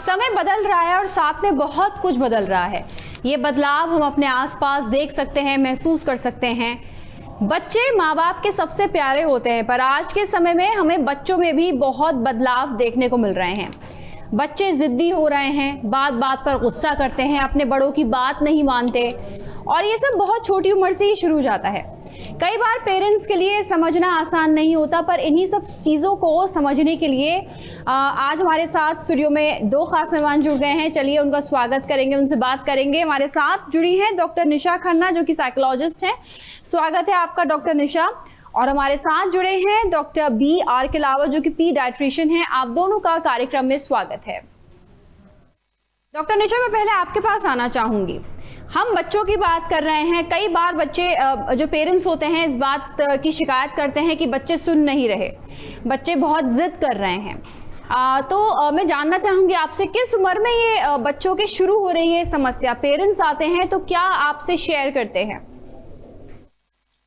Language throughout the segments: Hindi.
समय बदल रहा है और साथ में बहुत कुछ बदल रहा है। ये बदलाव हम अपने आसपास देख सकते हैं, महसूस कर सकते हैं। बच्चे माँ बाप के सबसे प्यारे होते हैं, पर आज के समय में हमें बच्चों में भी बहुत बदलाव देखने को मिल रहे हैं। बच्चे जिद्दी हो रहे हैं, बात बात पर गुस्सा करते हैं, अपने बड़ों की बात नहीं मानते और ये सब बहुत छोटी उम्र से ही शुरू हो जाता है। कई बार पेरेंट्स के लिए समझना आसान नहीं होता, पर इन्हीं सब चीज़ों को समझने के लिए आज हमारे साथ स्टूडियो में दो खास मेहमान जुड़ गए हैं। चलिए उनका स्वागत करेंगे, उनसे बात करेंगे। हमारे साथ जुड़ी हैं डॉक्टर निशा खन्ना, जो कि साइकोलॉजिस्ट हैं। स्वागत है आपका डॉक्टर निशा। और हमारे साथ जुड़े हैं डॉक्टर BR किलावर, जो कि पीडियाट्रिशियन हैं। आप दोनों का कार्यक्रम में स्वागत है। डॉक्टर निशा, मैं पहले आपके पास आना चाहूंगी। हम बच्चों की बात कर रहे हैं। कई बार बच्चे जो पेरेंट्स होते हैं इस बात की शिकायत करते हैं कि बच्चे सुन नहीं रहे, बच्चे बहुत जिद कर रहे हैं। तो मैं जानना चाहूंगी आपसे, किस उम्र में ये बच्चों के शुरू हो रही है समस्या? पेरेंट्स आते हैं तो क्या आपसे शेयर करते हैं?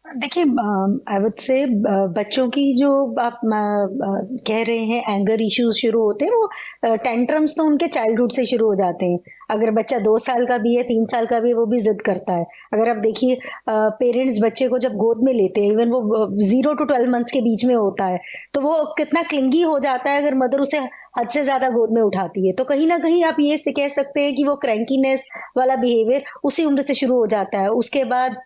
देखिए, आई वुड से बच्चों की जो आप कह रहे हैं एंगर इश्यूज शुरू होते हैं, वो टेंट्रम्स तो उनके चाइल्डहुड से शुरू हो जाते हैं। अगर बच्चा 2 साल का भी है, 3 साल का भी है, वो भी जिद करता है। अगर आप देखिए, पेरेंट्स बच्चे को जब गोद में लेते हैं, इवन वो 0 to 12 मंथ्स के बीच में होता है, तो वो कितना क्लिंगी हो जाता है अगर मदर उसे हद से ज्यादा गोद में उठाती है। तो कहीं ना कहीं आप ये कह सकते हैं कि वो क्रैंकीनेस वाला बिहेवियर उसी उम्र से शुरू हो जाता है। उसके बाद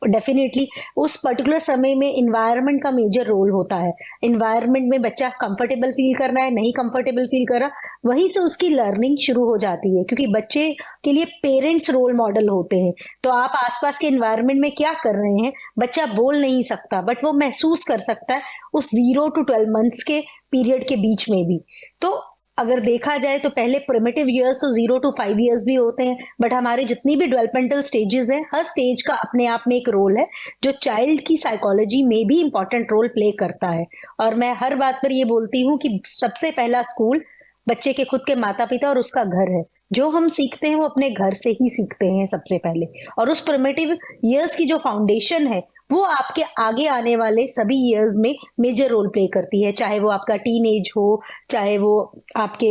डेफिनेटली उस पर्टिकुलर समय में इन्वायरमेंट का मेजर रोल होता है। इन्वायरमेंट में बच्चा कंफर्टेबल फील कर रहा है, नहीं कंफर्टेबल फील कर रहा, वहीं से उसकी लर्निंग शुरू हो जाती है, क्योंकि बच्चे के लिए पेरेंट्स रोल मॉडल होते हैं। तो आप आसपास के इन्वायरमेंट में क्या कर रहे हैं, बच्चा बोल नहीं सकता, बट वो महसूस कर सकता है उस 0 to 12 मंथ्स के पीरियड के बीच में भी। तो अगर देखा जाए तो पहले प्रिमिटिव ईयर्स तो 0 to 5 ईयर्स भी होते हैं, बट हमारे जितनी भी डेवलपमेंटल स्टेजेस हैं, हर स्टेज का अपने आप में एक रोल है जो चाइल्ड की साइकोलॉजी में भी इंपॉर्टेंट रोल प्ले करता है। और मैं हर बात पर ये बोलती हूँ कि सबसे पहला स्कूल बच्चे के खुद के माता पिता और उसका घर है। जो हम सीखते हैं वो अपने घर से ही सीखते हैं सबसे पहले, और उस प्रिमिटिव ईयर्स की जो फाउंडेशन है वो आपके आगे आने वाले सभी ईयर्स में मेजर रोल प्ले करती है। चाहे वो आपका टीनेज हो, चाहे वो आपके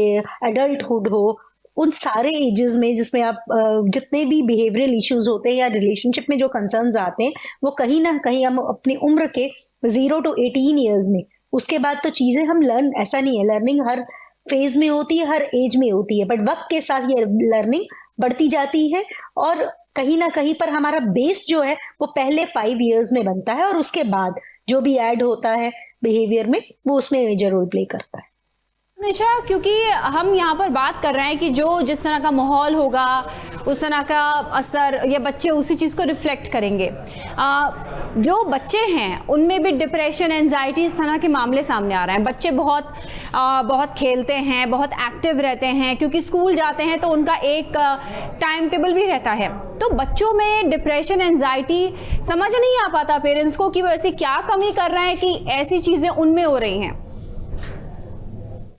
एडल्टहुड हो, उन सारे एजेस में जिसमें आप जितने भी बिहेवियरल इश्यूज होते हैं या रिलेशनशिप में जो कंसर्न्स आते हैं, वो कहीं ना कहीं हम अपनी उम्र के 0 to 18 ईयर्स में, उसके बाद तो चीजें हम लर्न, ऐसा नहीं है, लर्निंग हर फेज में होती है, हर एज में होती है, बट वक्त के साथ ये लर्निंग बढ़ती जाती है। और कहीं ना कहीं पर हमारा बेस जो है वो पहले 5 ईयर्स में बनता है, और उसके बाद जो भी ऐड होता है बिहेवियर में वो उसमें मेजर रोल प्ले करता है। निशा, क्योंकि हम यहाँ पर बात कर रहे हैं कि जो जिस तरह का माहौल होगा उस तरह का असर, या बच्चे उसी चीज़ को रिफ्लेक्ट करेंगे। जो बच्चे हैं उनमें भी डिप्रेशन, एंजाइटी, इस तरह के मामले सामने आ रहे हैं। बच्चे बहुत खेलते हैं, बहुत एक्टिव रहते हैं, क्योंकि स्कूल जाते हैं तो उनका एक टाइम टेबल भी रहता है। तो बच्चों में डिप्रेशन, एंजाइटी समझ नहीं आ पाता पेरेंट्स को कि वो ऐसी क्या कमी कर रहे हैं कि ऐसी चीज़ें उनमें हो रही हैं।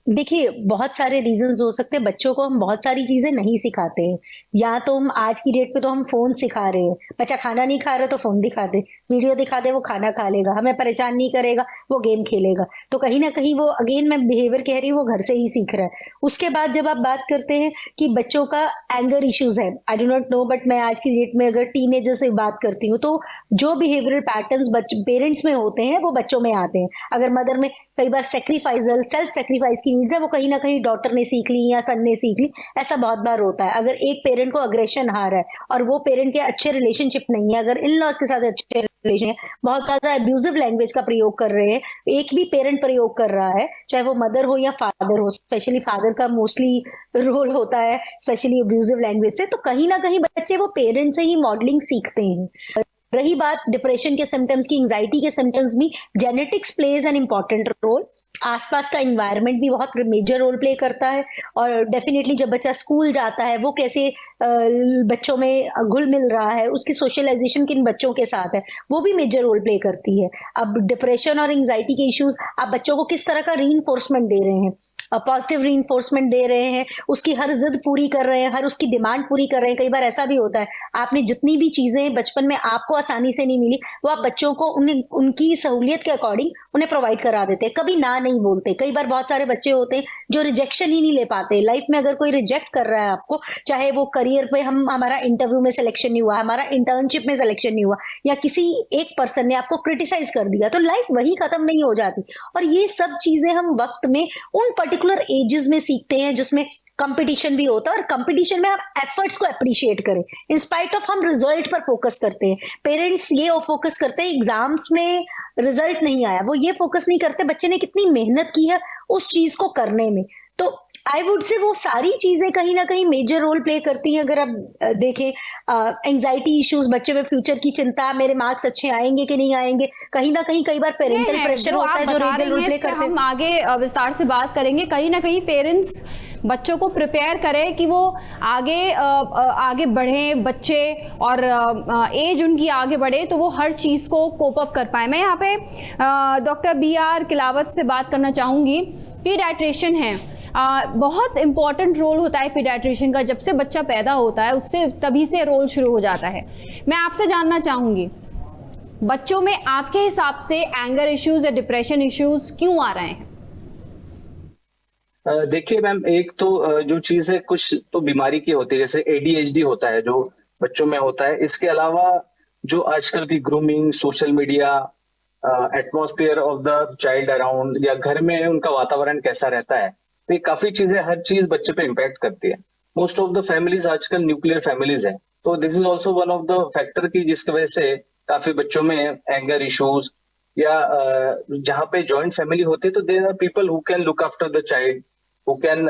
देखिए, बहुत सारे रीजंस हो सकते हैं। बच्चों को हम बहुत सारी चीजें नहीं सिखाते हैं, या तो हम आज की डेट पे तो हम फोन सिखा रहे हैं। बच्चा खाना नहीं खा रहा तो फोन दिखा दे, वीडियो दिखा दे, वो खाना खा लेगा, हमें परेशान नहीं करेगा, वो गेम खेलेगा। तो कहीं ना कहीं वो, अगेन मैं बिहेवियर कह रही हूँ, वो घर से ही सीख रहा है। उसके बाद जब आप बात करते हैं कि बच्चों का एंगर इश्यूज है, I do not know, but मैं आज की डेट में अगर टीनेजर से बात करती हूँ तो जो बिहेवियरल पैटर्न्स पेरेंट्स में होते हैं वो बच्चों में आते हैं। अगर मदर में कई बार सेक्रीफाइजल, सेल्फ सेक्रीफाइस की नीड्स है, वो कहीं ना कहीं डॉटर ने सीख ली या सन ने सीख ली, ऐसा बहुत बार होता है। अगर एक पेरेंट को अग्रेशन आ रहा है और वो पेरेंट के अच्छे रिलेशनशिप नहीं है, अगर इन लॉज के साथ अच्छे रिलेशन है, बहुत ज्यादा अब्यूजिव लैंग्वेज का प्रयोग कर रहे हैं, एक भी पेरेंट प्रयोग कर रहा है, चाहे वो मदर हो या फादर हो, स्पेशली फादर का मोस्टली रोल होता है स्पेशली अब्यूजिव लैंग्वेज से, तो कहीं ना कहीं बच्चे वो पेरेंट से ही मॉडलिंग सीखते हैं। रही बात डिप्रेशन के सिम्टम्स की, एंजाइटी के सिम्टम्स में genetics plays an important role. आसपास का एनवायरनमेंट भी बहुत मेजर रोल प्ले करता है, और डेफिनेटली जब बच्चा स्कूल जाता है वो कैसे बच्चों में घुल मिल रहा है, उसकी सोशलाइजेशन किन बच्चों के साथ है, वो भी मेजर रोल प्ले करती है। अब डिप्रेशन और एंजाइटी के इश्यूज, आप बच्चों को किस तरह का रीइंफोर्समेंट दे रहे हैं, पॉजिटिव रीइंफोर्समेंट दे रहे हैं, उसकी हर जिद पूरी कर रहे हैं, हर उसकी डिमांड पूरी कर रहे हैं। कई बार ऐसा भी होता है, आपने जितनी भी चीजें बचपन में आपको आसानी से नहीं मिली, वो आप बच्चों को उनकी सहूलियत के अकॉर्डिंग उन्हें प्रोवाइड करा देते हैं, कभी ना नहीं बोलते। कई बार बहुत सारे बच्चे होते हैं जो रिजेक्शन ही नहीं ले पाते लाइफ में। अगर कोई रिजेक्ट कर रहा है आपको, चाहे वो करियर पे हमारा इंटरव्यू में सिलेक्शन नहीं हुआ, हमारा इंटर्नशिप में सिलेक्शन नहीं हुआ, या किसी एक पर्सन ने आपको क्रिटिसाइज कर दिया, तो लाइफ वही खत्म नहीं हो जाती। और ये सब चीजें हम वक्त में उन पर्टिकुलर एजेस में सीखते हैं जिसमें कंपटीशन भी होता है, और कंपटीशन में हम एफर्ट्स को अप्रिशिएट करें इंस्पाइट ऑफ हम रिजल्ट पर फोकस करते हैं। पेरेंट्स ये फोकस करते हैं एग्जाम्स में रिजल्ट नहीं आया, वो ये फोकस नहीं करते बच्चे ने कितनी मेहनत की है उस चीज को करने में। तो आई वुड से वो सारी चीजें कहीं ना कहीं मेजर रोल प्ले करती हैं। अगर आप देखें एंजाइटी इश्यूज, बच्चे में फ्यूचर की चिंता, मेरे मार्क्स अच्छे आएंगे कि नहीं आएंगे, कहीं ना कहीं बार पेरेंटल प्रेशर होता है जो मेजर रोल प्ले करते हैं। हम आगे विस्तार से बात करेंगे। कहीं ना कहीं पेरेंट्स बच्चों को प्रिपेयर करें कि वो आगे बढ़ें बच्चे, और एज उनकी आगे बढ़े तो वो हर चीज़ को कोप अप कर पाए। मैं यहाँ पे डॉक्टर BR किलावत से बात करना चाहूँगी। पीडियाट्रिशियन है, बहुत इंपॉर्टेंट रोल होता है पीडियाट्रिशियन का। जब से बच्चा पैदा होता है उससे तभी से रोल शुरू हो जाता है। मैं आपसे जानना चाहूँगी, बच्चों में आपके हिसाब से एंगर इश्यूज या डिप्रेशन इश्यूज क्यों आ रहे हैं? देखिए मैम, एक तो जो चीज है कुछ तो बीमारी की होती है, जैसे ADHD होता है जो बच्चों में होता है। इसके अलावा जो आजकल की grooming, social media, atmosphere of the child around, या घर में उनका वातावरण कैसा रहता है, तो ये काफी चीजें, हर चीज बच्चे पे इम्पैक्ट करती है। मोस्ट ऑफ द फैमिलीज आजकल न्यूक्लियर फैमिलीज है, तो this is also one of the factor की जिसकी वजह से काफी बच्चों में एंगर इश्यूज, या जहाँ पे जॉइंट फैमिली होती है तो there are people who can look after the child, who can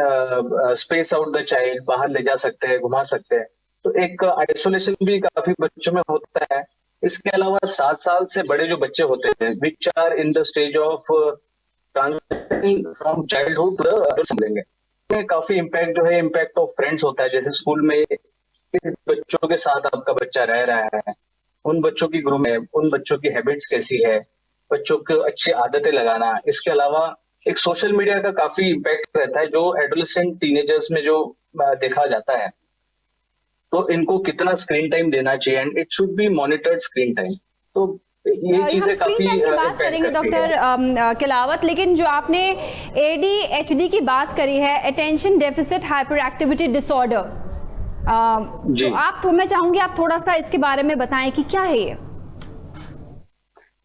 space out the child, बाहर ले जा सकते हैं, घुमा सकते हैं। तो एक आइसोलेशन भी काफी बच्चों में होता है। इसके अलावा 7 साल से बड़े जो बच्चे होते हैं which are in the stage of transition from childhood to adult, समझेंगे काफी इम्पैक्ट जो है, इम्पैक्ट ऑफ फ्रेंड्स होता है। जैसे स्कूल में किस बच्चों के साथ आपका बच्चा रह रहा है, उन बच्चों की ग्रुप में, उन बच्चों की हैबिट्स कैसी है, बच्चों को अच्छी आदतें लगाना। इसके अलावा एक सोशल मीडिया का काफी इम्पैक्ट रहता है जो एडोलेसेंट टीनेजर्स में जो देखा जाता है। तो इनको कितना स्क्रीन टाइम देना चाहिए, and it should be monitored screen time. तो ये चीजें काफी बात करेंगे डॉक्टर किलावत, लेकिन जो आपने ADHD की बात करी है, attention deficit hyper activity disorder, तो आप, मैं चाहूंगी आप थोड़ा सा इसके बारे में बताएं कि क्या है ये।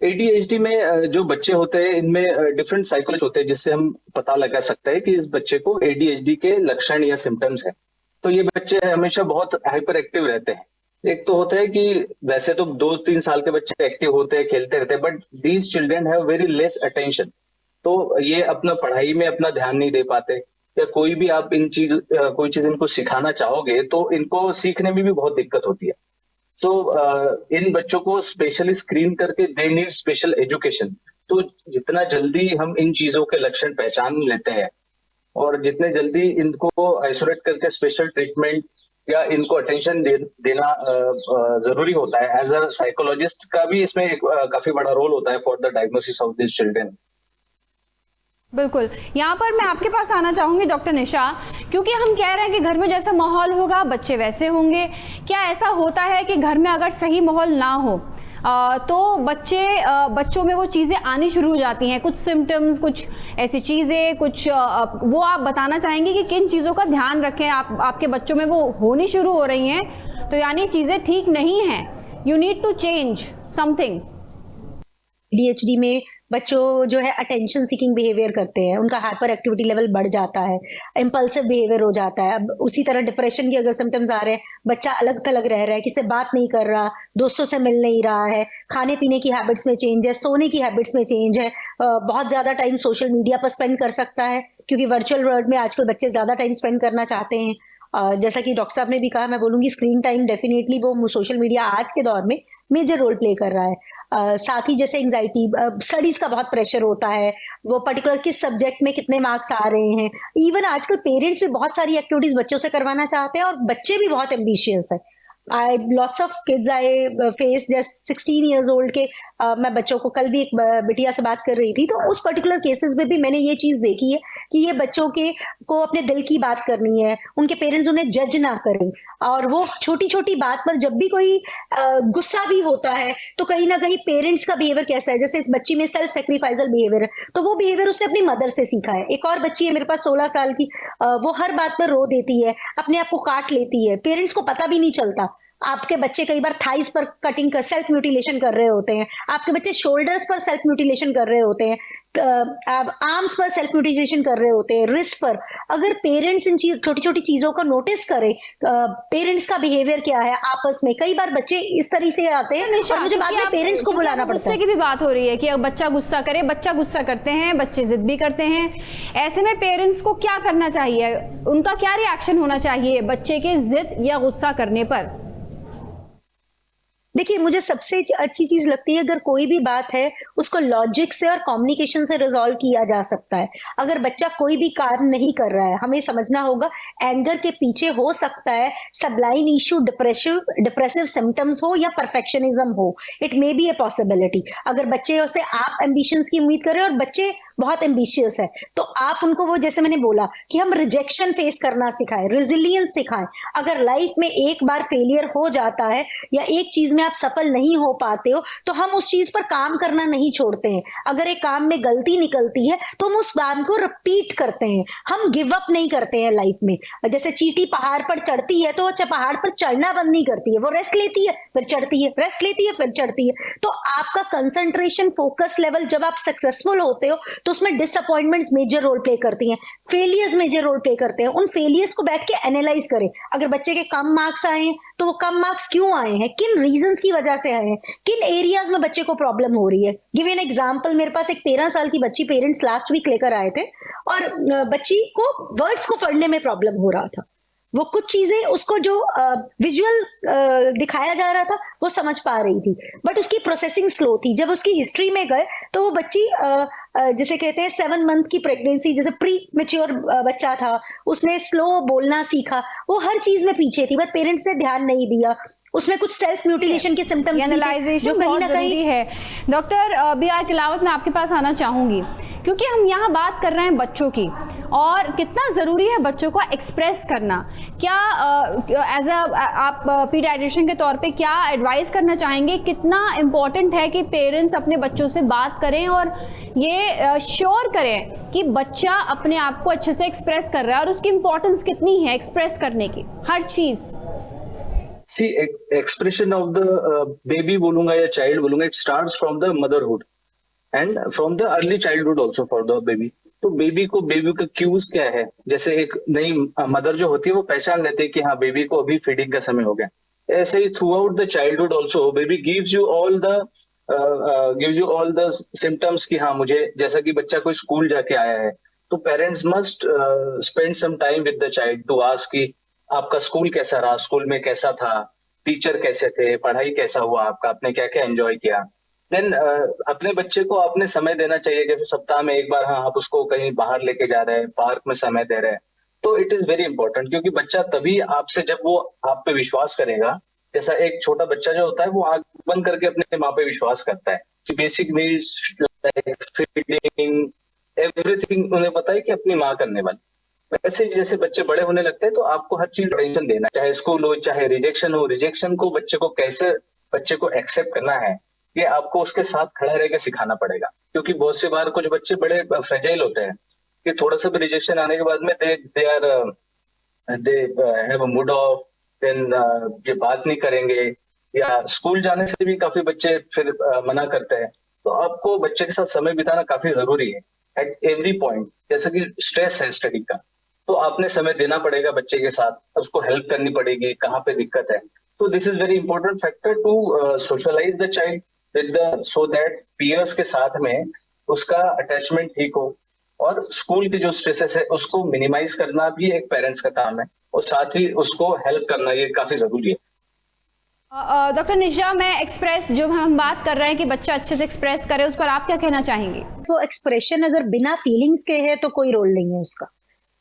ADHD में जो बच्चे होते हैं इनमें डिफरेंट साइकोलॉजी होते हैं जिससे हम पता लगा सकते हैं कि इस बच्चे को ADHD के लक्षण या सिम्टम्स है। तो ये बच्चे हमेशा बहुत हाइपर एक्टिव रहते हैं। एक तो होता है कि वैसे तो 2-3 साल के बच्चे एक्टिव होते हैं, खेलते रहते हैं, but these children have very less attention. तो ये अपना पढ़ाई में अपना ध्यान नहीं दे पाते, या कोई भी आप कोई चीज इनको सिखाना चाहोगे तो इनको सीखने में भी बहुत दिक्कत होती है। तो इन बच्चों को स्पेशली स्क्रीन करके दे नीड स्पेशल एजुकेशन। तो जितना जल्दी हम इन चीजों के लक्षण पहचान लेते हैं और जितने जल्दी इनको आइसोलेट करके स्पेशल ट्रीटमेंट या इनको अटेंशन देना जरूरी होता है। एज अ साइकोलॉजिस्ट का भी इसमें एक काफी बड़ा रोल होता है for the diagnosis of this children. बिल्कुल, यहाँ पर मैं आपके पास आना चाहूंगी डॉक्टर निशा, क्योंकि हम कह रहे हैं कि घर में जैसा माहौल होगा बच्चे वैसे होंगे। क्या ऐसा होता है कि घर में अगर सही माहौल ना हो तो बच्चों में वो चीज़ें आनी शुरू हो जाती हैं, कुछ सिम्टम्स, कुछ ऐसी चीज़ें, कुछ वो आप बताना चाहेंगे कि किन चीज़ों का ध्यान रखें? आपके बच्चों में वो होनी शुरू हो रही हैं, तो यानी चीज़ें ठीक नहीं हैं, you need to change something. ADHD में बच्चों जो है अटेंशन सीकिंग बिहेवियर करते हैं, उनका हाइपर एक्टिविटी लेवल बढ़ जाता है, इम्पल्सिव बिहेवियर हो जाता है। अब उसी तरह डिप्रेशन के अगर सिम्टम्स आ रहे हैं, बच्चा अलग थलग रह रहा है, किसी से बात नहीं कर रहा, दोस्तों से मिल नहीं रहा है, खाने पीने की हैबिट्स में चेंज है, सोने की हैबिट्स में चेंज है, बहुत ज्यादा टाइम सोशल मीडिया पर स्पेंड कर सकता है, क्योंकि वर्चुअल वर्ल्ड में आजकल बच्चे ज्यादा टाइम स्पेंड करना चाहते हैं। जैसा कि डॉक्टर साहब ने भी कहा, मैं बोलूंगी स्क्रीन टाइम डेफिनेटली वो सोशल मीडिया आज के दौर में मेजर रोल प्ले कर रहा है। साथ ही जैसे एंजाइटी, स्टडीज का बहुत प्रेशर होता है, वो पर्टिकुलर किस सब्जेक्ट में कितने मार्क्स आ रहे हैं। इवन आजकल पेरेंट्स भी बहुत सारी एक्टिविटीज बच्चों से करवाना चाहते हैं और बच्चे भी बहुत एम्बिशियस है। I lots of kids I face just 16 years old के मैं बच्चों को कल भी एक बिटिया से बात कर रही थी, तो उस पर्टिकुलर केसेस में भी मैंने ये चीज देखी है कि ये बच्चों के को अपने दिल की बात करनी है, उनके पेरेंट्स उन्हें जज ना करें, और वो छोटी छोटी बात पर जब भी कोई गुस्सा भी होता है तो कहीं ना कहीं पेरेंट्स का बिहेवियर कैसा है, जैसे इस बच्ची में सेल्फ सेक्रीफाइसल बिहेवियर है, तो वो बिहेवियर उसने अपनी मदर से सीखा है। एक और बच्ची है मेरे पास 16 साल की, वो हर बात पर रो देती है, अपने आप को काट लेती है, पेरेंट्स को पता भी नहीं चलता। आपके बच्चे कई बार थाइस पर कटिंग कर सेल्फ म्यूटिलेशन कर रहे होते हैं, आपके बच्चे शोल्डर्स पर सेल्फ म्यूटिलेशन कर रहे होते हैं, आर्म्स पर सेल्फ म्यूटिलेशन कर रहे होते हैं, रिस्ट पर। अगर पेरेंट्स इन छोटी छोटी चीजों को नोटिस करें, पेरेंट्स का बिहेवियर क्या है आपस में, कई बार बच्चे इस तरह से आते हैं और मुझे बाद में पेरेंट्स को बुलाना पड़ता है। गुस्से की भी बात हो रही है कि बच्चा गुस्सा करे, बच्चा गुस्सा करते हैं, बच्चे जिद भी करते हैं, ऐसे में पेरेंट्स को क्या करना चाहिए, उनका क्या रिएक्शन होना चाहिए बच्चे के जिद या गुस्सा करने पर? देखिए, मुझे सबसे अच्छी चीज लगती है अगर कोई भी बात है उसको लॉजिक से और कम्युनिकेशन से रिजॉल्व किया जा सकता है। अगर बच्चा कोई भी कार्य नहीं कर रहा है, हमें समझना होगा एंगर के पीछे हो सकता है सबलाइन इशू, डिप्रेसिव सिम्टम्स हो या परफेक्शनिज्म हो, it may be a possibility. अगर बच्चे से आप एम्बिशंस की उम्मीद कर रहे हो और बच्चे बहुत एम्बिशियस है, तो आप उनको वो, जैसे मैंने बोला कि हम रिजेक्शन फेस करना सिखाएं, रेजिलियंस सिखाएं। अगर लाइफ में एक बार फेलियर हो जाता है या एक चीज में आप सफल नहीं हो पाते हो, तो हम उस चीज पर काम करना नहीं छोड़ते हैं। अगर एक काम में गलती निकलती है तो हम उस काम को रिपीट करते हैं, हम गिव अप नहीं करते हैं लाइफ में। जैसे चींटी पहाड़ पर चढ़ती है तो वो पहाड़ पर चढ़ना बंद नहीं करती है, वो रेस्ट लेती है फिर चढ़ती है, रेस्ट लेती है फिर चढ़ती है। तो आपका कंसंट्रेशन, फोकस लेवल, जब आप सक्सेसफुल होते हो तो उसमें डिसअपॉइंटमेंट्स मेजर रोल प्ले करती हैं, फेलियर्स मेजर रोल प्ले करते हैं। उन फेलियर्स को बैठ के एनालाइज करें। अगर बच्चे के कम मार्क्स आए हैं तो वो कम मार्क्स क्यों आए हैं, किन रीजंस की वजह से आए हैं, किन एरियाज में बच्चे को प्रॉब्लम हो रही है। गिव एन एग्जांपल, मेरे पास एक 13 साल की बच्ची पेरेंट्स लास्ट वीक लेकर आए थे और बच्ची को वर्ड्स को पढ़ने में प्रॉब्लम हो रहा था। वो कुछ चीजें उसको जो विजुअल दिखाया जा रहा था वो समझ पा रही थी, बट उसकी प्रोसेसिंग स्लो थी। जब उसकी हिस्ट्री में गए तो वो बच्ची जिसे कहते हैं 7 मंथ की प्रेगनेंसी, जैसे प्री मेच्योर बच्चा था, उसने स्लो बोलना सीखा, वो हर चीज में पीछे थी, बट पेरेंट्स ने ध्यान नहीं दिया। उसमें कुछ सेल्फ म्यूटिलेशन के सिम्टम्स एनालाइजेशन बहुत जरूरी है। Doctor B R. किलावत, मैं आपके पास आना चाहूंगी क्योंकि हम यहाँ बात कर रहे हैं बच्चों की, और कितना ज़रूरी है बच्चों को एक्सप्रेस करना। क्या एज आप पीडियाट्रिशियन के तौर पे क्या एडवाइस करना चाहेंगे, कितना इम्पोर्टेंट है कि पेरेंट्स अपने बच्चों से बात करें और ये श्योर करें कि बच्चा अपने आप को अच्छे से एक्सप्रेस कर रहा है, और उसकी इम्पोर्टेंस कितनी है एक्सप्रेस करने की हर चीज़? सी, एक्सप्रेशन ऑफ द बेबी बोलूंगा या चाइल्ड बोलूंगा, it starts from the motherhood and from the early childhood also for the baby. तो बेबी का क्यूज क्या है, जैसे एक नई मदर जो होती है वो पहचान लेते हैं कि हाँ बेबी को अभी फीडिंग का समय हो गया। ऐसे ही throughout the childhood also baby gives you all the symptoms कि हाँ मुझे, जैसा कि बच्चा कोई स्कूल जाके आया है तो parents must spend some time with the child to ask कि आपका स्कूल कैसा रहा, स्कूल में कैसा था, टीचर कैसे थे, पढ़ाई कैसा हुआ आपका, आपने क्या क्या एंजॉय किया। देन अपने बच्चे को आपने समय देना चाहिए, जैसे सप्ताह में एक बार हाँ आप उसको कहीं बाहर लेके जा रहे हैं, पार्क में समय दे रहे हैं, तो इट इज वेरी इंपॉर्टेंट। क्योंकि बच्चा तभी आपसे, जब वो आप पे विश्वास करेगा, जैसा एक छोटा बच्चा जो होता है वो आंख बंद करके अपने माँ पे विश्वास करता है कि basic needs like feeding everything उन्हें पता है कि अपनी माँ करने वाली। वैसे जैसे बच्चे बड़े होने लगते हैं तो आपको हर चीज टेंशन देना, चाहे स्कूल हो चाहे रिजेक्शन हो, रिजेक्शन को बच्चे को एक्सेप्ट करना है, ये आपको उसके साथ खड़ा रह के सिखाना पड़ेगा। क्योंकि बहुत से बार कुछ बच्चे बड़े फ्रेजाइल होते हैं कि थोड़ा सा भी रिजेक्शन आने के बाद में they have a mood off, then ये बात नहीं करेंगे, या स्कूल जाने से भी काफी बच्चे फिर मना करते हैं। तो आपको बच्चे के साथ समय बिताना काफी जरूरी है एट एवरी पॉइंट। जैसे कि स्ट्रेस है स्टडी का, तो आपने समय देना पड़ेगा बच्चे के साथ, उसको हेल्प करनी पड़ेगी कहाँ पे दिक्कत है। तो this is very important factor to socialise the child so that peers के साथ में उसका अटैचमेंट ठीक हो, और स्कूल की जो स्ट्रेसेस है उसको मिनिमाइज करना भी एक पेरेंट्स का काम है, और साथ ही उसको हेल्प करना ये काफी जरूरी है। डॉक्टर निशा, मैं एक्सप्रेस जो हम बात कर रहे हैं कि बच्चा अच्छे से एक्सप्रेस करे, उस पर आप क्या कहना चाहेंगे? वो एक्सप्रेशन अगर बिना फीलिंग्स के है तो कोई रोल नहीं है उसका।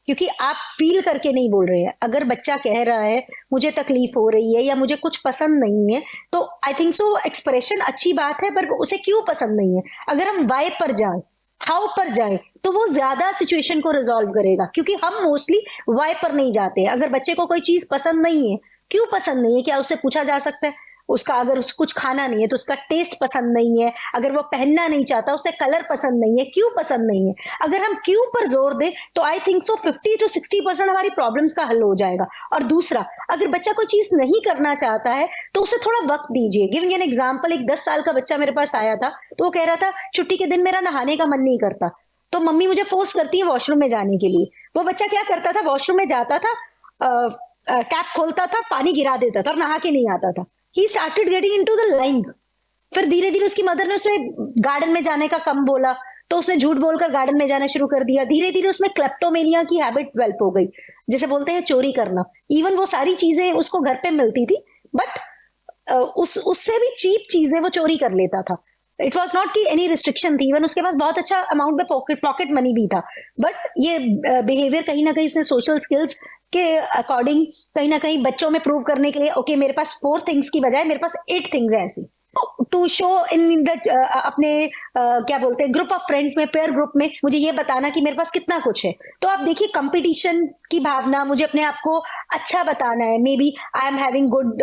क्योंकि आप फील करके नहीं बोल रहे हैं। अगर बच्चा कह रहा है मुझे तकलीफ हो रही है या मुझे कुछ पसंद नहीं है, तो आई थिंक सो एक्सप्रेशन अच्छी बात है, पर उसे क्यों पसंद नहीं है, अगर हम वाई पर जाए, हाउ पर जाए, तो वो ज्यादा सिचुएशन को रिजॉल्व करेगा। क्योंकि हम मोस्टली वाई पर नहीं जाते हैं। अगर बच्चे को कोई चीज पसंद नहीं है, क्यों पसंद नहीं है, क्या उससे पूछा जा सकता है? उसका अगर उसको कुछ खाना नहीं है तो उसका टेस्ट पसंद नहीं है, अगर वो पहनना नहीं चाहता, उसे कलर पसंद नहीं है, क्यों पसंद नहीं है? अगर हम क्यों पर जोर दें तो आई थिंक सो 50 to 60% हमारी प्रॉब्लम्स का हल हो जाएगा। और दूसरा, अगर बच्चा कोई चीज नहीं करना चाहता है तो उसे थोड़ा वक्त दीजिए। गिविंग एन एग्जाम्पल, एक 10 साल का बच्चा मेरे पास आया था, तो वो कह रहा था छुट्टी के दिन मेरा नहाने का मन नहीं करता, तो मम्मी मुझे फोर्स करती है वॉशरूम में जाने के लिए। वो बच्चा क्या करता था, वॉशरूम में जाता था, टैप खोलता था, पानी गिरा देता था और नहा के नहीं आता था। He started getting into the lying। फिर धीरे धीरे उसकी मदर ने उसमें गार्डन में जाने का कम बोला, तो उसने झूठ बोलकर गार्डन में जाना शुरू कर दिया। धीरे धीरे उसमें क्लेप्टोमेनिया की हैबिट डेवलप हो गई, जिसे बोलते हैं चोरी करना। इवन वो सारी चीजें उसको घर पे मिलती थी, बट उससे भी चीप चीजें वो चोरी कर लेता था। इट वॉज नॉट कि एनी रिस्ट्रिक्शन थी, इवन उसके पास बहुत अच्छा अमाउंट में पॉकेट मनी भी था। बट ये बिहेवियर कहीं ना कहीं इसने सोशल स्किल्स के अकॉर्डिंग कहीं ना कहीं बच्चों में प्रूव करने के लिए, ओके मेरे पास 4 थिंग्स की बजाय मेरे पास 8 थिंग्स है ऐसी, टू शो इन द अपने क्या बोलते हैं ग्रुप ऑफ फ्रेंड्स में, पेयर ग्रुप में, मुझे ये बताना कि मेरे पास कितना कुछ है। तो आप देखिए कंपटीशन की भावना, मुझे अपने आप को अच्छा बताना है। Maybe I am having good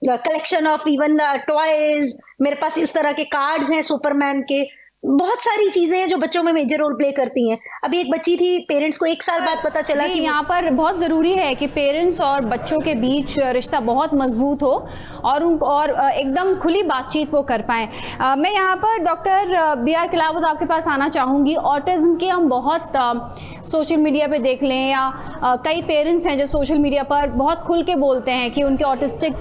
collection of even toys, मेरे पास इस तरह के कार्ड्स हैं सुपरमैन के। बहुत सारी चीजें हैं जो बच्चों में मेजर रोल प्ले करती हैं। अभी एक बच्ची थी, पेरेंट्स को 1 साल बाद पता चला कि यहाँ पर बहुत ज़रूरी है कि पेरेंट्स और बच्चों के बीच रिश्ता बहुत मजबूत हो और उनको और एकदम खुली बातचीत वो कर पाएँ। मैं यहाँ पर डॉक्टर बी.आर. किलावत आपके पास आना चाहूँगी। ऑटिज्म की हम बहुत सोशल मीडिया पे देख लें या कई पेरेंट्स हैं जो सोशल मीडिया पर बहुत खुल के बोलते हैं कि उनके ऑटिस्टिक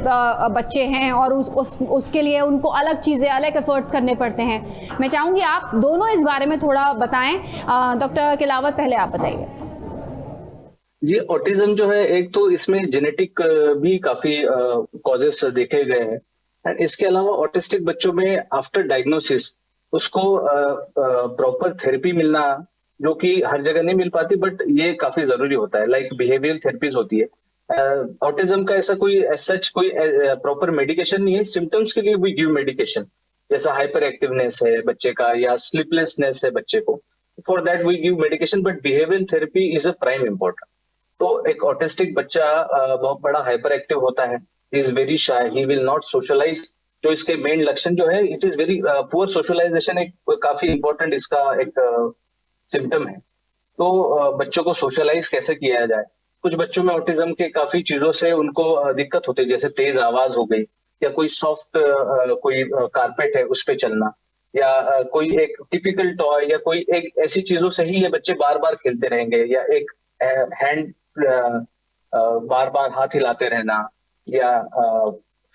बच्चे हैं और उसके लिए उनको अलग चीज़ें, अलग एफर्ट्स करने पड़ते हैं। मैं चाहूँगी आप दोनों इस बारे में थोड़ा बताएं। डॉक्टर किलावत, पहले आप बताइए। जी, ऑटिज्म जो है, एक तो इसमें जेनेटिक भी काफी कॉजेस देखे गए हैं, एंड इसके अलावा ऑटिस्टिक बच्चों में आफ्टर डायग्नोसिस उसको प्रॉपर थेरेपी मिलना, जो कि हर जगह नहीं मिल पाती, बट ये काफी जरूरी होता है। लाइक बिहेवियरल थेरेपीज होती है। ऑटिज्म का ऐसा कोई सच कोई प्रॉपर मेडिकेशन नहीं है। सिम्टम्स के लिए वी गिव मेडिकेशन, जैसा हाइपर एक्टिवनेस है बच्चे का या स्लीपलेसनेस है बच्चे को, for that we give medication, but behavioural therapy is a prime important. तो एक ऑटिस्टिक बच्चा बहुत बड़ा हाइपर एक्टिव होता है, is very shy, he will not socialize. जो इसके मेन लक्षण जो है, it is very poor socialization, एक काफी इंपॉर्टेंट इसका एक सिम्टम है। तो बच्चों को सोशलाइज कैसे किया जाए? कुछ बच्चों में ऑटिज्म के काफी चीजों से उनको दिक्कत होती है, जैसे तेज आवाज हो गई, या कोई सॉफ्ट कोई कारपेट है उस पे चलना, या कोई एक टिपिकल टॉय या कोई एक ऐसी चीजों से ही ये बच्चे बार बार खेलते रहेंगे, या एक हैंड बार बार हाथ हिलाते रहना, या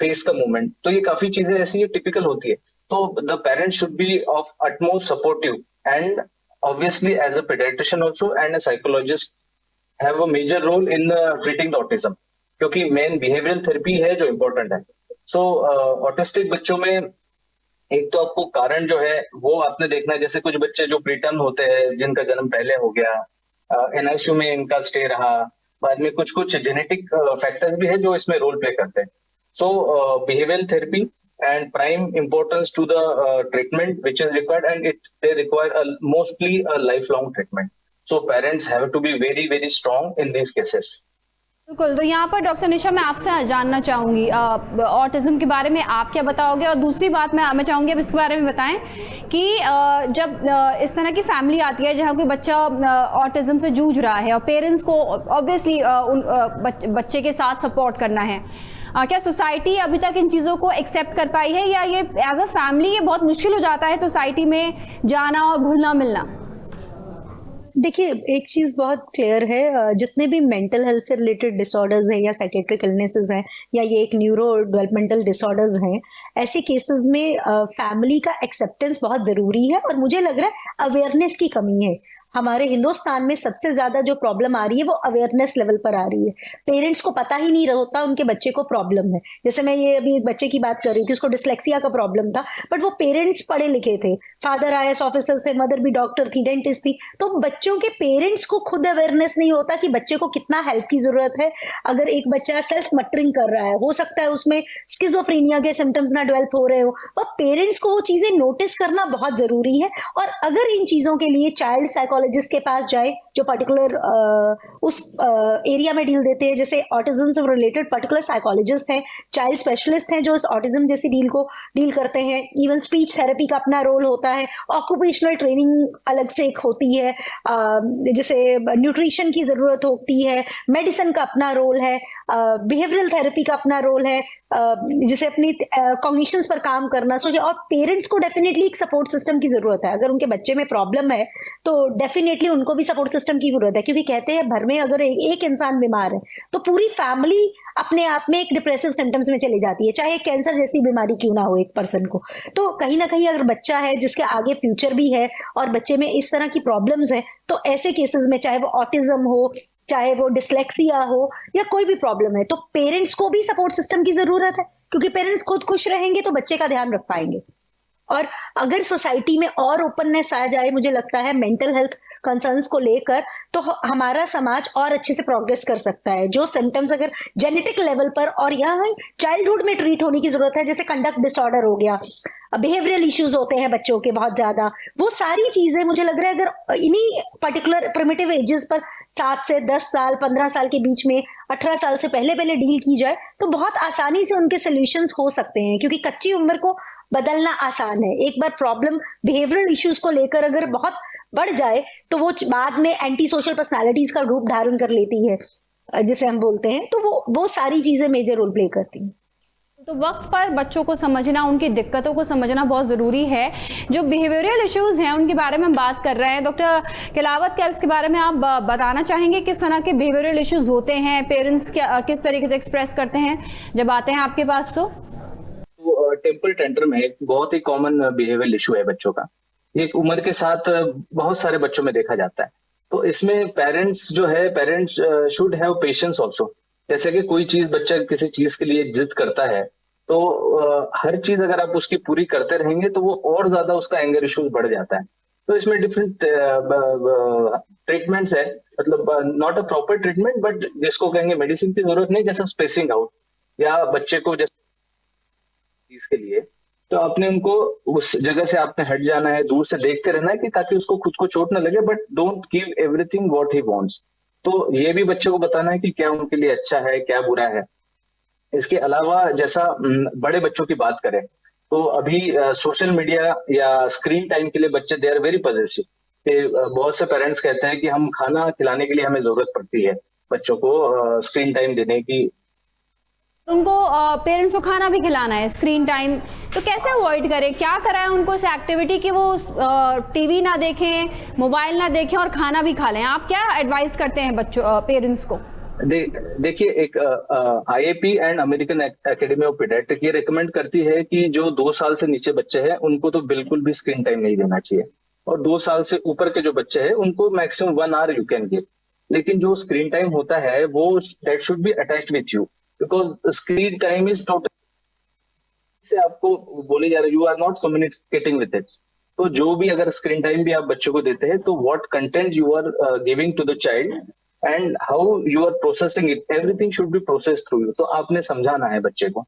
फेस का मूवमेंट। तो ये काफी चीजें ऐसी टिपिकल होती है। तो the parents should be of utmost supportive, and obviously as a pediatrician also and a psychologist have a major role in treating the autism, क्योंकि मेन बिहेवियरल थेरेपी है जो इम्पोर्टेंट है। सो ऑटिस्टिक बच्चों में एक तो आपको कारण जो है वो आपने देखना है, जैसे कुछ बच्चे जो प्रीटर्म होते हैं, जिनका जन्म पहले हो गया, एनआईसीयू में इनका स्टे रहा, बाद में कुछ जेनेटिक फैक्टर्स भी है जो इसमें रोल प्ले करते हैं। So behavioural therapy and prime importance to the treatment which is required, and they require mostly a lifelong treatment. So parents have to be very very strong in these cases. बिल्कुल। तो यहाँ पर डॉक्टर निशा, मैं आपसे जानना चाहूँगी ऑटिज्म के बारे में आप क्या बताओगे, और दूसरी बात मैं चाहूँगी आप इसके बारे में बताएं कि जब इस तरह की फैमिली आती है जहाँ कोई बच्चा ऑटिज्म से जूझ रहा है और पेरेंट्स को ऑब्वियसली बच्चे के साथ सपोर्ट करना है, क्या सोसाइटी अभी तक इन चीज़ों को एक्सेप्ट कर पाई है, या ये एज अ फैमिली ये बहुत मुश्किल हो जाता है सोसाइटी में जाना और घुलना मिलना? देखिए, एक चीज बहुत क्लियर है, जितने भी मेंटल हेल्थ से रिलेटेड डिसऑर्डर्स हैं या साइकेट्रिक इलनेसेस हैं या ये एक न्यूरो डेवलपमेंटल डिसऑर्डर्स हैं, ऐसे केसेस में फैमिली का एक्सेप्टेंस बहुत जरूरी है। और मुझे लग रहा है अवेयरनेस की कमी है। हमारे हिंदुस्तान में सबसे ज्यादा जो प्रॉब्लम आ रही है वो अवेयरनेस लेवल पर आ रही है। पेरेंट्स को पता ही नहीं होता उनके बच्चे को प्रॉब्लम है। जैसे मैं ये अभी एक बच्चे की बात कर रही थी, उसको डिसलेक्सिया का प्रॉब्लम था, बट वो पेरेंट्स पढ़े लिखे थे, फादर IAS ऑफिसर थे, मदर भी डॉक्टर थी, डेंटिस्ट थी, तो बच्चों के पेरेंट्स को खुद अवेयरनेस नहीं होता कि बच्चे को कितना हेल्प की जरूरत है। अगर एक बच्चा सेल्फ मटरिंग कर रहा है, हो सकता है उसमें स्किज़ोफ्रेनिया के सिम्टम्स ना डेवलप हो रहे हो, और पेरेंट्स को वो चीजें नोटिस करना बहुत जरूरी है। और अगर इन चीजों के लिए चाइल्ड साइकोलॉजिस्ट के पास जाए जो पर्टिकुलर उस एरिया में डील देते हैं, जैसे ऑटिज्म से रिलेटेड पर्टिकुलर साइकोलॉजिस्ट हैं, चाइल्ड स्पेशलिस्ट हैं जो इस ऑटिज्म जैसी डील को डील करते हैं। इवन स्पीच थेरेपी का अपना रोल होता है, ऑक्यूपेशनल ट्रेनिंग अलग से एक होती है, जैसे न्यूट्रिशन की जरूरत होती है, मेडिसिन का अपना रोल है, बिहेवियरल थेरेपी का अपना रोल है, जैसे अपनी कॉग्निशंस पर काम करना। सोचिए, और पेरेंट्स को डेफिनेटली एक सपोर्ट सिस्टम की जरूरत है। अगर उनके बच्चे में प्रॉब्लम है तो डेफिनेटली उनको भी सपोर्ट सिस्टम की जरूरत है, क्योंकि कहते हैं घर में अगर एक इंसान बीमार है तो पूरी फैमिली अपने आप में एक डिप्रेसिव सिम्टम्स में चली जाती है, चाहे कैंसर जैसी बीमारी क्यों ना हो एक पर्सन को। तो कहीं ना कहीं अगर बच्चा है जिसके आगे फ्यूचर भी है और बच्चे में इस तरह की प्रॉब्लम्स है, तो ऐसे केसेस में चाहे वो ऑटिज्म हो, चाहे वो डिसलेक्सिया हो, या कोई भी प्रॉब्लम है, तो पेरेंट्स को भी सपोर्ट सिस्टम की जरूरत है, क्योंकि पेरेंट्स खुद खुश रहेंगे तो बच्चे का ध्यान रख पाएंगे। और अगर सोसाइटी में और ओपननेस आ जाए, मुझे लगता है मेंटल हेल्थ कंसर्न्स को लेकर, तो हमारा समाज और अच्छे से प्रोग्रेस कर सकता है। जो सिम्टम्स अगर जेनेटिक लेवल पर और यहाँ चाइल्डहुड में ट्रीट होने की जरूरत है, जैसे कंडक्ट डिसऑर्डर हो गया, बिहेवियरल इश्यूज होते हैं बच्चों के बहुत ज्यादा, वो सारी चीजें मुझे लग रहा है अगर इन्हीं पर्टिकुलर प्रिमिटिव एजेस पर 7 से 10 साल 15 साल के बीच में 18 साल से पहले डील की जाए तो बहुत आसानी से उनके सोल्यूशंस हो सकते हैं, क्योंकि कच्ची उम्र को बदलना आसान है। एक बार प्रॉब्लम बिहेवियरल इश्यूज को लेकर अगर बहुत बढ़ जाए तो वो बाद में एंटी सोशल पर्सनालिटीज का रूप धारण कर लेती है, जिसे हम बोलते हैं, तो वो सारी चीजें मेजर रोल प्ले करती हैं। तो वक्त पर बच्चों को समझना, उनकी दिक्कतों को समझना बहुत ज़रूरी है। जो बिहेवियरल इश्यूज़ हैं उनके बारे में हम बात कर रहे हैं। डॉक्टर किलावत, क्या इसके बारे में आप बताना चाहेंगे किस तरह के बिहेवियरल इश्यूज़ होते हैं, पेरेंट्स किस तरीके से एक्सप्रेस करते हैं जब आते हैं आपके पास? तो टेम्पर टेंट्रम है, बहुत ही कॉमन बिहेवियरल इशू है बच्चों का। एक उम्र के साथ बहुत सारे बच्चों में देखा जाता है। तो इसमें parents should have patience also. जैसे कि कोई चीज बच्चा किसी चीज के लिए जिद करता है, तो हर चीज अगर आप उसकी पूरी करते रहेंगे तो वो और ज्यादा उसका एंगर इश्यूज बढ़ जाता है। तो इसमें डिफरेंट ट्रीटमेंट्स है, मतलब not a proper treatment, but जिसको कहेंगे मेडिसिन की जरूरत नहीं, जैसा स्पेसिंग आउट, या बच्चे को जैसे चीज के लिए तो आपने उनको उस जगह से आपने हट जाना है, दूर से देखते रहना है कि ताकि उसको खुद को चोट ना लगे, but don't give everything what he wants. तो ये भी बच्चे को बताना है कि क्या उनके लिए अच्छा है, क्या बुरा है। इसके अलावा जैसा बड़े बच्चों की बात करें तो अभी सोशल मीडिया या स्क्रीन टाइम के लिए बच्चे दे आर वेरी पॉजिटिव। बहुत से पेरेंट्स कहते हैं कि हम खाना खिलाने के लिए हमें जरूरत पड़ती है बच्चों को स्क्रीन टाइम देने की। उनको पेरेंट्स को खाना भी खिलाना है, स्क्रीन टाइम, तो कैसे अवॉइड करें? क्या कराएं उनको इस एक्टिविटी कि वो टीवी ना देखें, मोबाइल ना देखें और खाना भी खा लें? आप क्या एडवाइस करते हैं बच्चों पेरेंट्स को? देखिए, एक IAP and American academy of paediatric ये रिकमेंड करती है कि जो 2 साल से नीचे बच्चे हैं उनको तो बिल्कुल भी स्क्रीन टाइम नहीं देना चाहिए, और 2 साल से ऊपर के जो बच्चे हैं उनको maximum 1 hour you can give. लेकिन जो स्क्रीन टाइम होता है वो that should be attached with you, because screen time is total से आपको बोले जा रहे, you are not communicating with it. तो जो भी अगर स्क्रीन टाइम भी आप बच्चों को देते हैं तो what content you are giving to the child and how you are processing it, everything should be processed through you. तो आपने समझाना है बच्चे को,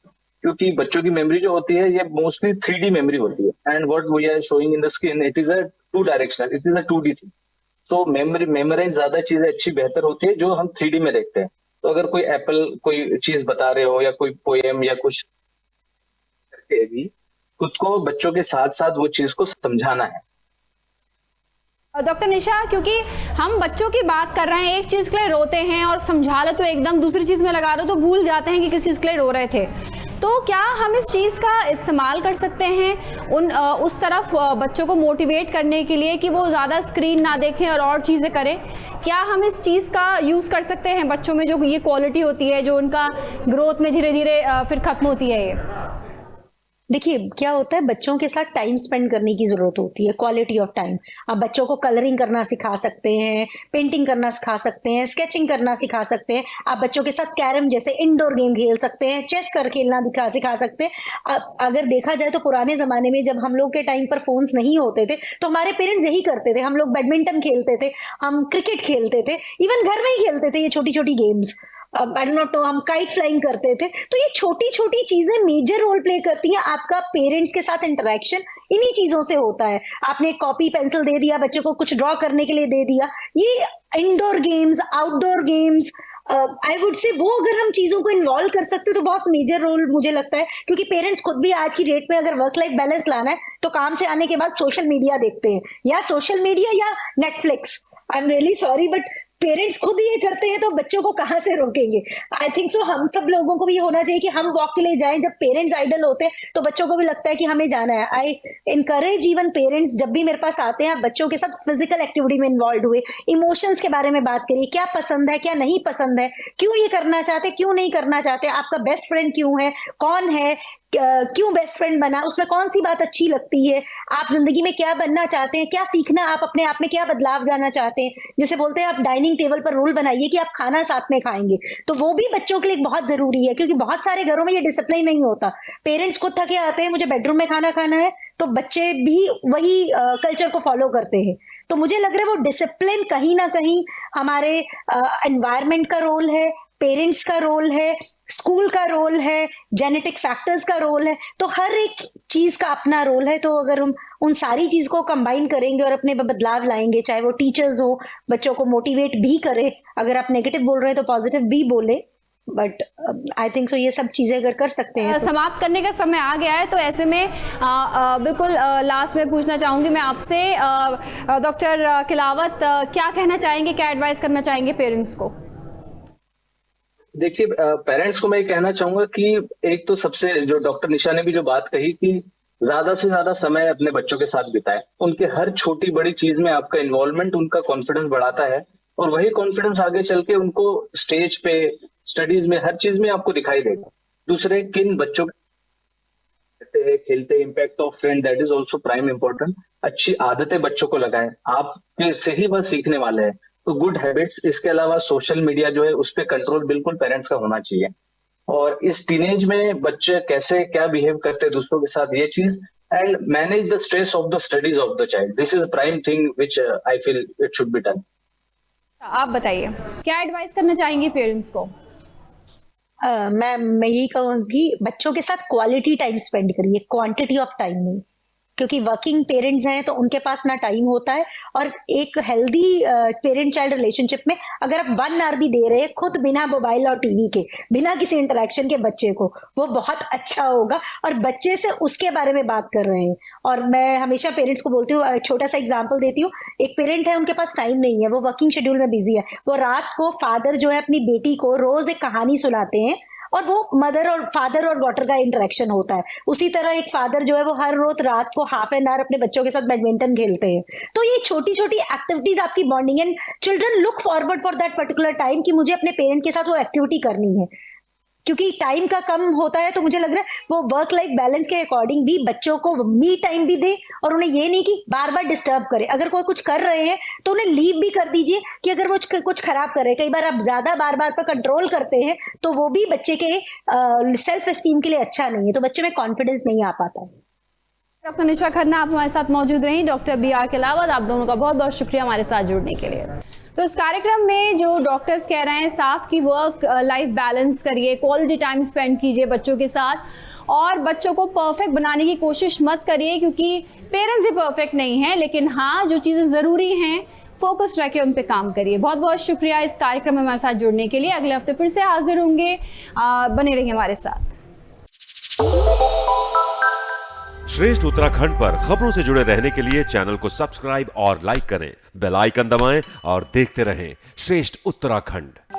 क्योंकि बच्चों की मेमोरी जो होती है ये मोस्टली 3D मेमोरी होती है, and what we are showing in the screen it is a 2 directional, it is a 2D thing. तो मेमोराइज ज्यादा चीजें अच्छी बेहतर होती है जो हम 3D में देखते हैं। तो अगर कोई कोई चीज बता रहे हो या कोई पोएम या कुछ करके भी खुद को बच्चों के साथ साथ वो चीज को समझाना है। डॉक्टर निशा, क्योंकि हम बच्चों की बात कर रहे हैं, एक चीज के लिए रोते हैं और समझा लो तो एकदम दूसरी चीज में लगा दो तो भूल जाते हैं कि किस चीज के लिए रो रहे थे। तो क्या हम इस चीज़ का इस्तेमाल कर सकते हैं उस तरफ बच्चों को मोटिवेट करने के लिए कि वो ज़्यादा स्क्रीन ना देखें और चीज़ें करें? क्या हम इस चीज़ का यूज़ कर सकते हैं बच्चों में जो ये क्वालिटी होती है जो उनका ग्रोथ में धीरे धीरे फिर ख़त्म होती है? ये देखिए क्या होता है, बच्चों के साथ टाइम स्पेंड करने की जरूरत होती है, क्वालिटी ऑफ टाइम। आप बच्चों को कलरिंग करना सिखा सकते हैं, पेंटिंग करना सिखा सकते हैं, स्केचिंग करना सिखा सकते हैं। आप बच्चों के साथ कैरम जैसे इंडोर गेम खेल सकते हैं, चेस कर खेलना सिखा सकते हैं। अगर देखा जाए तो पुराने जमाने में जब हम लोग के टाइम पर फोन्स नहीं होते थे तो हमारे पेरेंट्स यही करते थे। हम लोग बैडमिंटन खेलते थे, हम क्रिकेट खेलते थे, इवन घर में ही खेलते थे ये छोटी छोटी गेम्स। आई डोंट नो, हम काइट फ्लाइंग करते थे। तो ये छोटी छोटी चीजें मेजर रोल प्ले करती हैं। आपका पेरेंट्स के साथ इंटरेक्शन इन्हीं चीजों से होता है। आपने कॉपी पेंसिल दे दिया, बच्चे को कुछ ड्रॉ करने के लिए दे दिया, ये indoor games, outdoor games, I would say वो अगर हम चीजों को इन्वॉल्व कर सकते तो बहुत मेजर रोल मुझे लगता है। क्योंकि पेरेंट्स खुद भी आज की डेट में अगर वर्क लाइफ बैलेंस लाना है तो काम से आने के बाद सोशल मीडिया देखते हैं, या सोशल मीडिया या Netflix. I am really sorry but parents खुद ये करते हैं तो बच्चों को कहाँ से रोकेंगे। आई थिंक सो हम सब लोगों को भी ये होना चाहिए कि हम वॉक के लिए जाएं। जब पेरेंट्स आइडल होते हैं तो बच्चों को भी लगता है कि हमें जाना है। आई इनकरेज इवन पेरेंट्स, जब भी मेरे पास आते हैं आप बच्चों के साथ फिजिकल एक्टिविटी में इन्वॉल्व हुए, इमोशंस के बारे में बात करिए, क्या पसंद है क्या नहीं पसंद है, क्यों ये करना चाहते क्यों नहीं करना चाहते, आपका बेस्ट फ्रेंड क्यों है, कौन है, क्यों बेस्ट फ्रेंड बना, उसमें कौन सी बात अच्छी लगती है, आप जिंदगी में क्या बनना चाहते हैं, क्या सीखना, आप अपने आप में क्या बदलाव जाना चाहते हैं। जैसे बोलते हैं आप डाइनिंग टेबल पर रूल बनाइए कि आप खाना साथ में खाएंगे, तो वो भी बच्चों के लिए बहुत जरूरी है। क्योंकि बहुत सारे घरों में ये डिसिप्लिन नहीं होता। पेरेंट्स खुद थके आते हैं, मुझे बेडरूम में खाना खाना है, तो बच्चे भी वही कल्चर को फॉलो करते हैं। तो मुझे लग रहा है वो डिसिप्लिन कहीं ना कहीं हमारे एनवायरमेंट का रोल है, पेरेंट्स का रोल है, स्कूल का रोल है, जेनेटिक फैक्टर्स का रोल है। तो हर एक चीज का अपना रोल है। तो अगर हम उन सारी चीज को कंबाइन करेंगे और अपने बदलाव लाएंगे, चाहे वो टीचर्स हो, बच्चों को मोटिवेट भी करे, अगर आप नेगेटिव बोल रहे हैं तो पॉजिटिव भी बोले, बट आई थिंक सो ये सब चीजें अगर कर सकते हैं तो। समाप्त करने का समय आ गया है, तो ऐसे में बिल्कुल लास्ट में पूछना चाहूंगी मैं आपसे, डॉक्टर खिलावत, क्या कहना चाहेंगे, क्या एडवाइस करना चाहेंगे पेरेंट्स को? देखिए, पेरेंट्स को मैं ये कहना चाहूंगा कि एक तो सबसे, जो डॉक्टर निशा ने भी जो बात कही कि ज्यादा से ज्यादा समय अपने बच्चों के साथ बिताएं। उनके हर छोटी बड़ी चीज में आपका इन्वॉल्वमेंट उनका कॉन्फिडेंस बढ़ाता है, और वही कॉन्फिडेंस आगे चल के उनको स्टेज पे, स्टडीज में, हर चीज में आपको दिखाई देगा। दूसरे, किन बच्चों खेलते, impact of friend, that is also prime important. अच्छी आदतें बच्चों को लगाएं, आप से ही वह सीखने वाले हैं। तो गुड हैबिट्स, इसके अलावा सोशल मीडिया जो है उस पर कंट्रोल बिल्कुल पेरेंट्स का होना चाहिए। और इस टीनेज में बच्चे कैसे क्या बिहेव करते हैं दूसरों के साथ, ये चीज, and manage the stress of the studies of the child, this is prime thing which I feel it should be done. आप बताइए, क्या एडवाइस करना चाहेंगे पेरेंट्स को? मैं यही कहूँगी बच्चों के साथ क्वालिटी टाइम स्पेंड करिए, क्वांटिटी ऑफ टाइम नहीं। क्योंकि वर्किंग पेरेंट्स हैं तो उनके पास ना टाइम होता है। और एक हेल्दी पेरेंट चाइल्ड रिलेशनशिप में अगर आप 1 आवर भी दे रहे हैं खुद, बिना मोबाइल और टीवी के, बिना किसी इंटरेक्शन के बच्चे को, वो बहुत अच्छा होगा। और बच्चे से उसके बारे में बात कर रहे हैं। और मैं हमेशा पेरेंट्स को बोलती हूँ, छोटा सा एग्जाम्पल देती हूँ। एक पेरेंट है, उनके पास टाइम नहीं है, वो वर्किंग शेड्यूल में बिजी है, वो रात को फादर जो है अपनी बेटी को रोज एक कहानी सुनाते हैं, और वो मदर और फादर और डॉटर का इंटरेक्शन होता है। उसी तरह एक फादर जो है वो हर रोज रात को हाफ एन आवर अपने बच्चों के साथ बैडमिंटन खेलते हैं। तो ये छोटी छोटी एक्टिविटीज आपकी bonding, and children look forward for that particular time कि मुझे अपने पेरेंट के साथ वो एक्टिविटी करनी है। क्योंकि टाइम का कम होता है तो मुझे लग रहा है वो वर्क लाइफ बैलेंस के अकॉर्डिंग भी बच्चों को मी टाइम भी दे, और उन्हें ये नहीं कि बार बार डिस्टर्ब करे। अगर कोई कुछ कर रहे हैं तो उन्हें लीव भी कर दीजिए कि अगर वो कुछ खराब कर रहे हैं। कई बार आप ज्यादा बार बार पर कंट्रोल करते हैं तो वो भी बच्चे के सेल्फ एस्टीम के लिए अच्छा नहीं है, तो बच्चे में कॉन्फिडेंस नहीं आ पाता है। डॉक्टर निशा खन्ना आप हमारे साथ मौजूद रही, डॉक्टर BR खिलावत, आप दोनों का बहुत बहुत शुक्रिया हमारे साथ जुड़ने के लिए। तो इस कार्यक्रम में जो डॉक्टर्स कह रहे हैं, साफ की वर्क लाइफ बैलेंस करिए, क्वालिटी टाइम स्पेंड कीजिए बच्चों के साथ, और बच्चों को परफेक्ट बनाने की कोशिश मत करिए, क्योंकि पेरेंट्स ही परफेक्ट नहीं हैं। लेकिन हाँ, जो चीज़ें ज़रूरी हैं फोकस रखिए, उन पे काम करिए। बहुत बहुत शुक्रिया इस कार्यक्रम में हमारे साथ जुड़ने के लिए। अगले हफ्ते फिर से हाजिर होंगे, बने रहिए हमारे साथ। श्रेष्ठ उत्तराखंड पर खबरों से जुड़े रहने के लिए चैनल को सब्सक्राइब और लाइक करें, बेल आइकन दबाएं और देखते रहें श्रेष्ठ उत्तराखंड।